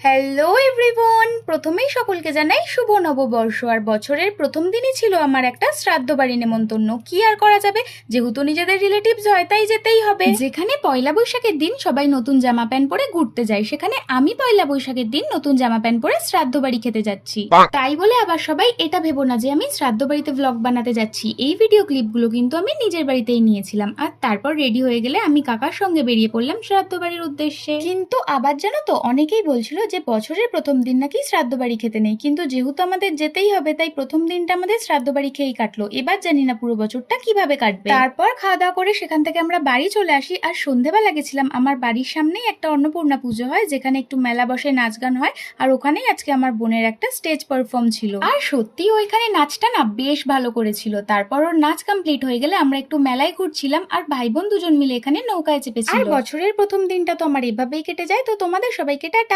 Hello everyone, প্রথমেই সকলকে জানাই শুভ নববর্ষ। আর বছরের প্রথম দিনই ছিল আমার একটা শ্রাদ্ধ বাড়ি নেমন্তন্ন। কি আর করা যাবে, যেহেতু নিজেদের রিলেটিভস হয় তাই যেতেই হবে। যেখানে পয়লা বৈশাখের দিন সবাই নতুন জামা প্যান্ট পরে ঘুরতে যায়, সেখানে আমি পয়লা বৈশাখের দিন নতুন জামা প্যান্ট পরে শ্রাদ্ধ বাড়ি খেতে যাচ্ছি। তাই বলে আবার সবাই এটা ভেবো না যে আমি শ্রাদ্ধ বাড়িতে ব্লগ বানাতে যাচ্ছি। এই ভিডিও ক্লিপগুলো কিন্তু আমি নিজের বাড়িতেই নিয়েছিলাম। আর তারপর রেডি হয়ে গেলে আমি কাকার সঙ্গে বেরিয়ে পড়লাম শ্রাদ্ধ বাড়ির উদ্দেশ্যে। কিন্তু আবার জানো তো, অনেকেই বলছিল যে বছরের প্রথম দিন নাকি শ্রাদ্ধ বাড়ি খেতে নেই, কিন্তু যেহেতু আমাদের যেতেই হবে তাই প্রথম দিনটা আমাদের শ্রাদ্ধ বাড়ি খেয়েই কাটলো। এবার জানি না পুরো বছরটা কিভাবে কাটবে। তারপর খাওয়া দাওয়া করে সেখান থেকে আমরা বাড়ি চলে আসি। আর সন্ধেবেলা গেছিলাম, আমার বাড়ির সামনেই একটা অন্নপূর্ণা পুজো হয়, যেখানে একটু মেলা বসে, নাচ গান হয়। আর ওখানেই আজকে আমার বোনের একটা স্টেজ পারফর্ম ছিল। আর সত্যি ওইখানে নাচটা না বেশ ভালো করেছিল। তারপর ওর নাচ কমপ্লিট হয়ে গেলে আমরা একটু মেলায় ঘুরছিলাম, আর ভাই বোন দুজন মিলে এখানে নৌকায় চেপেছিল। আর বছরের প্রথম দিনটা তো আমার এভাবেই কেটে যায়। তো তোমাদের সবাইকে টাটা।